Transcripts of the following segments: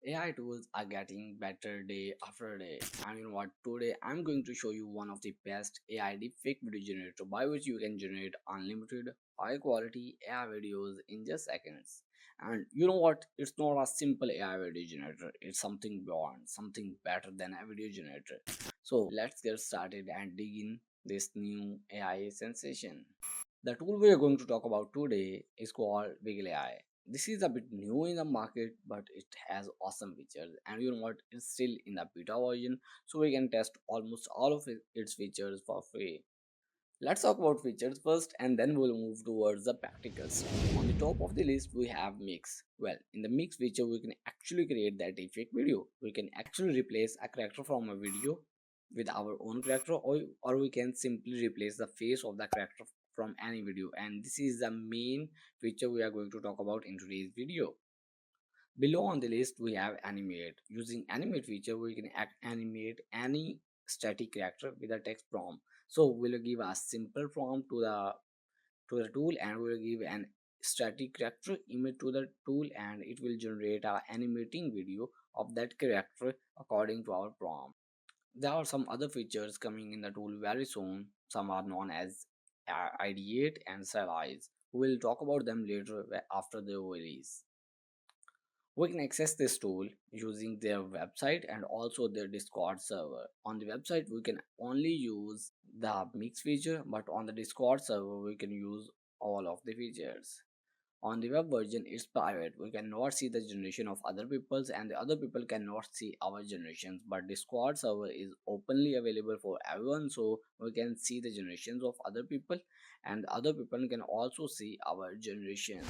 AI tools are getting better day after day. And you know what? Today I'm going to show you one of the best AI deepfake video generator by which you can generate unlimited high quality AI videos in just seconds. And you know what? It's not a simple AI video generator. It's something beyond, something better than a video generator. So let's get started and dig in this new AI sensation. The tool we are going to talk about today is called Viggle AI. This is a bit new in the market, but it has awesome features. And you know what? It's still in the beta version, so we can test almost all of its features for free. Let's talk about features first, and then we'll move towards the practicals. On the top of the list, we have mix. Well, in the mix feature, we can actually create that deepfake video. We can actually replace a character from a video with our own character, or we can simply replace the face of the character from any video. And this is the main feature we are going to talk about in today's video. Below on the list, we have animate. Using animate feature, we can animate any static character with a text prompt. So we'll give a simple prompt to the tool, and we'll give an static character image to the tool, and it will generate a animating video of that character according to our prompt. There are some other features coming in the tool very soon. Some are known as ideate and stylize. We'll talk about them later after the release. We can access this tool using their website and also their Discord server. On the website, we can only use the mix feature, but on the Discord server, we can use all of the features. On the web version, it's private. We cannot see the generation of other people's, and the other people cannot see our generations. But Discord server is openly available for everyone, so we can see the generations of other people, and other people can also see our generation.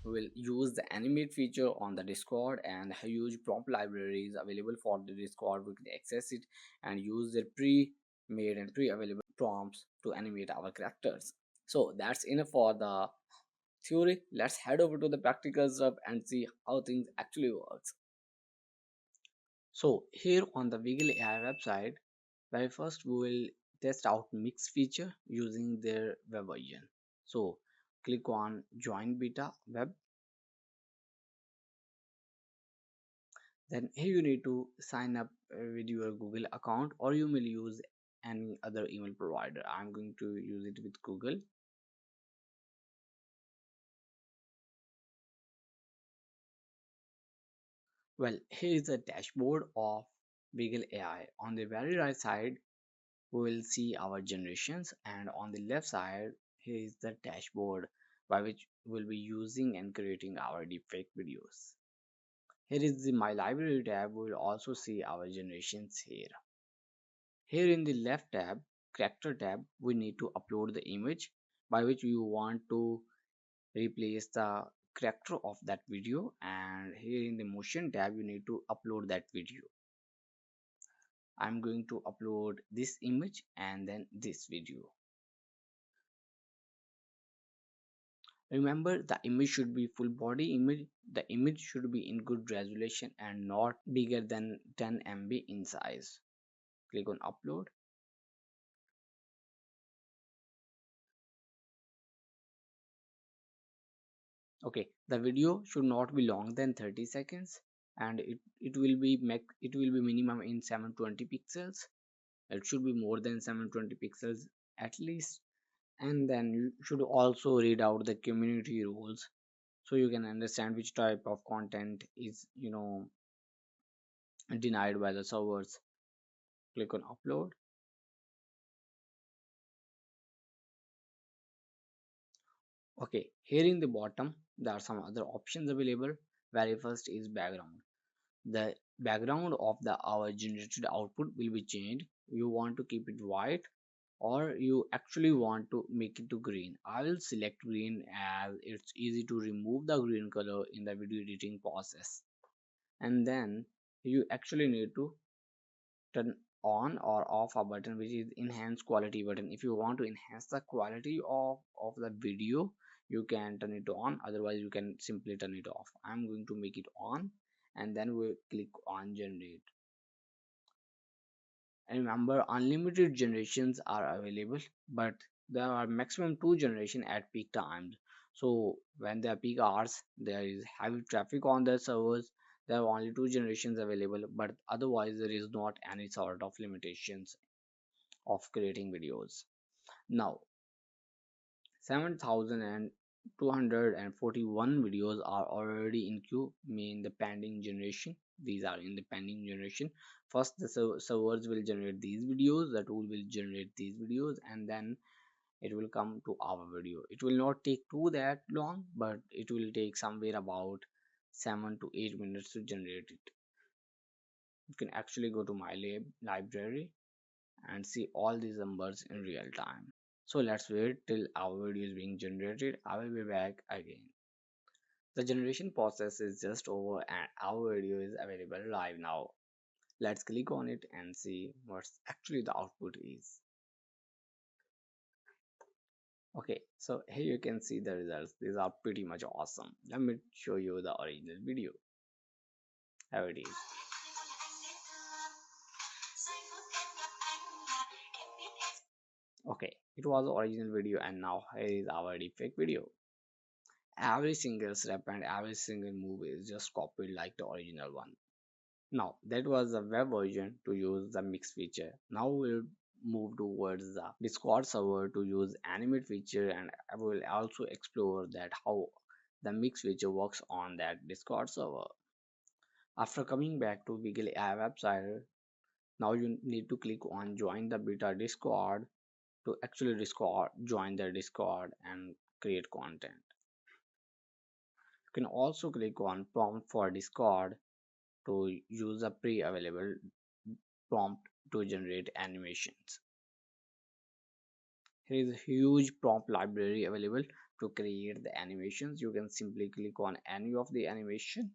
We will use the animate feature on the Discord, and huge prompt libraries available for the Discord. We can access it and use their pre-made and pre-available prompts to animate our characters. So that's enough for the theory. Let's head over to the practical stuff and see how things actually works. So here on the Viggle AI website, very first we will test out mix feature using their web version. So click on join beta web. Then here you need to sign up with your Google account, or you will use any other email provider. I'm going to use it with Google. Well, here is the dashboard of Viggle AI. On the very right side, we will see our generations, and on the left side, here is the dashboard by which we'll be using and creating our deepfake videos. Here is the My Library tab. We will also see our generations here. Here in the left tab, Character tab, we need to upload the image by which you want to replace the character of that video, and here in the Motion tab, you need to upload that video. I'm going to upload this image and then this video. Remember, the image should be full body image. The image should be in good resolution and not bigger than 10 MB in size. Click on upload. Okay, the video should not be long than 30 seconds, and it will be minimum in 720 pixels. It should be more than 720 pixels at least. And then you should also read out the community rules so you can understand which type of content is denied by the servers. Click on upload. Okay, here in the bottom there are some other options available. Very first is background. The background of the our generated output will be changed. You want to keep it white, or you actually want to make it to green. I will select green as it's easy to remove the green color in the video editing process. And then you actually need to turn on or off a button which is enhance quality button. If you want to enhance the quality of the video, you can turn it on, otherwise you can simply turn it off. I'm going to make it on, and then we click on generate. And remember, unlimited generations are available, but there are maximum 2 generations at peak times. So when there are peak hours, there is heavy traffic on the servers, There are only two generations available, but otherwise there is not any sort of limitations of creating videos. Now 7,241 videos are already in queue, mean the pending generation. These are in the pending generation. First, the servers will generate these videos, the tool will generate these videos, and then it will come to our video. It will not take too that long, but it will take somewhere about 7 to 8 minutes to generate it. You can actually go to my library and see all these numbers in real time. So let's wait till our video is being generated. I will be back again. The generation process is just over and our video is available live now. Let's click on it and see what's actually the output is. Okay, so here you can see the results. These are pretty much awesome. Let me show you the original video. Here it is. Okay, it was the original video and now here is our deepfake video. Every single step and every single move is just copied like the original one. Now that was the web version to use the mix feature. Now we'll move towards the Discord server to use animate feature, and I will also explore that how the mix feature works on that Discord server. After coming back to Viggle AI website, now you need to click on join the beta Discord to actually Discord join the Discord and create content. You can also click on prompt for Discord to use a pre-available prompt to generate animations. Here is a huge prompt library available to create the animations. You can simply click on any of the animation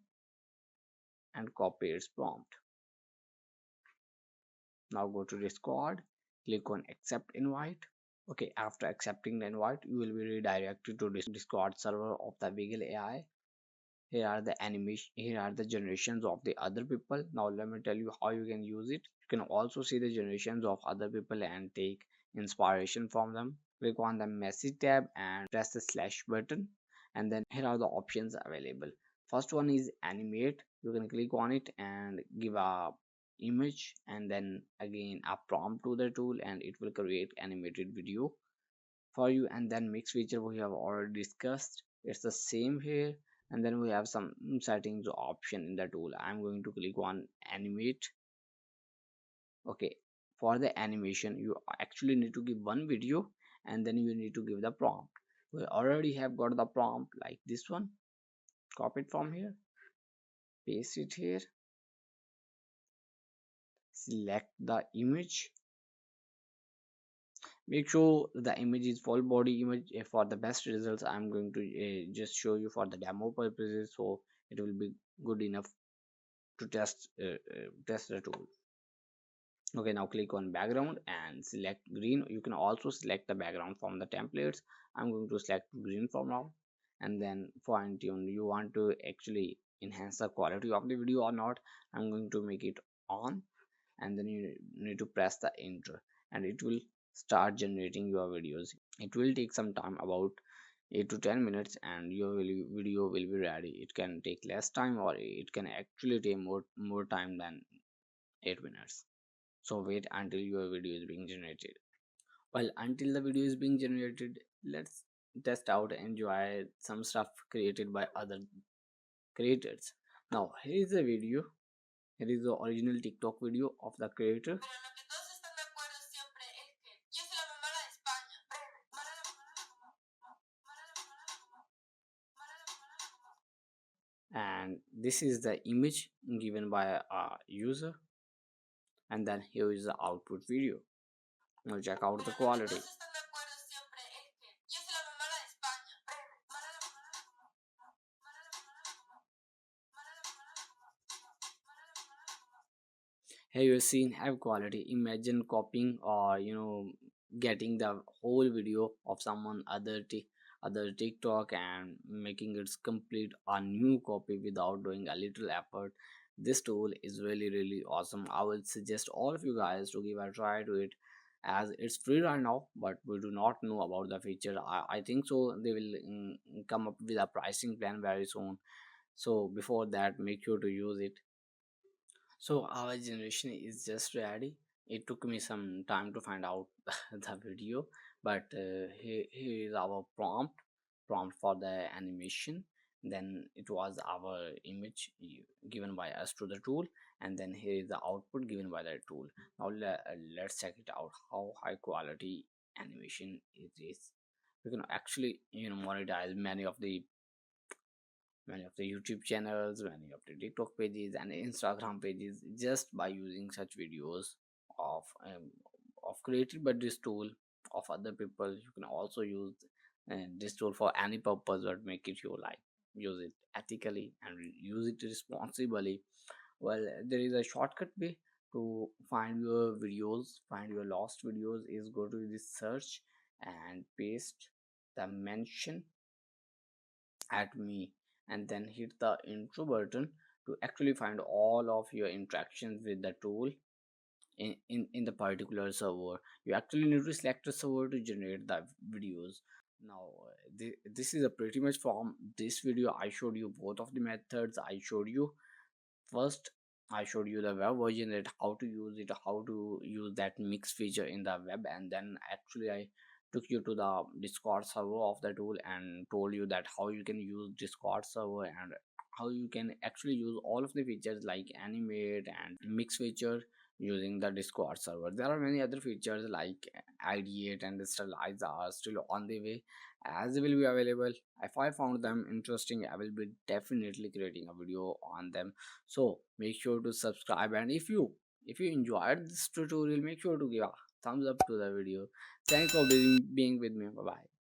and copy its prompt. Now go to Discord, click on accept invite. Okay, after accepting the invite, you will be redirected to this Discord server of the Viggle AI. Here are the animation, here are the generations of the other people. Now let me tell you how you can use it. You can also see the generations of other people and take inspiration from them. Click on the message tab and press the slash button, and then here are the options available. First one is animate. You can click on it and give a image and then again a prompt to the tool and it will create animated video for you. And then mix feature we have already discussed, it's the same here. And then we have some settings option in the tool. I'm going to click on animate. Okay, for the animation you actually need to give one video and then you need to give the prompt. We already have got the prompt like this one. Copy it from here, paste it here, select the image. Make sure the image is full body image. For the best results I'm going to just show you for the demo purposes, so it will be good enough to test the tool. Okay, now click on background and select green. You can also select the background from the templates. I'm going to select green for now, and then fine tune. You want to actually enhance the quality of the video or not, I'm going to make it on, and then you need to press the enter and it will start generating your videos. It will take some time, about 8 to 10 minutes, and your video will be ready. It can take less time or it can actually take more time than 8 minutes. So wait until your video is being generated. Well, until the video is being generated, let's test out and enjoy some stuff created by other creators. Now here is the video. Here is the original TikTok video of the creator. And this is the image given by a user, and then here is the output video. Now check out the quality. Here you're seeing have quality. Imagine copying or getting the whole video of someone other TikTok and making it complete a new copy without doing a little effort. This tool is really awesome. I will suggest all of you guys to give a try to it, as it's free right now, but we do not know about the feature. I think so they will come up with a pricing plan very soon. So before that, make sure to use it. So our generation is just ready. It took me some time to find out the video, but here is our prompt for the animation. Then it was our image given by us to the tool, and then here is the output given by the tool. Now let's check it out how high quality animation it is. We can actually monetize many of the YouTube channels, many of the TikTok pages and Instagram pages just by using such videos of created by this tool of other people. You can also use this tool for any purpose, but make it your life. Use it ethically and use it responsibly. Well, there is a shortcut way to find your videos, find your lost videos. Is go to the search and paste the mention at me, and then hit the intro button to actually find all of your interactions with the tool in the particular server. You actually need to select a server to generate the videos. Now this is a pretty much from this video. I showed you both of the methods. First, I showed you the web version, that how to use it, how to use that mix feature in the web, and then actually I took you to the Discord server of the tool and told you that how you can use Discord server and how you can actually use all of the features like animate and mix feature using the Discord server. There are many other features like ideate and sterilize are still on the way, as they will be available. If I found them interesting, I will be definitely creating a video on them. So make sure to subscribe, and if you enjoyed this tutorial, make sure to give a thumbs up to the video. Thanks for being with me. Bye bye.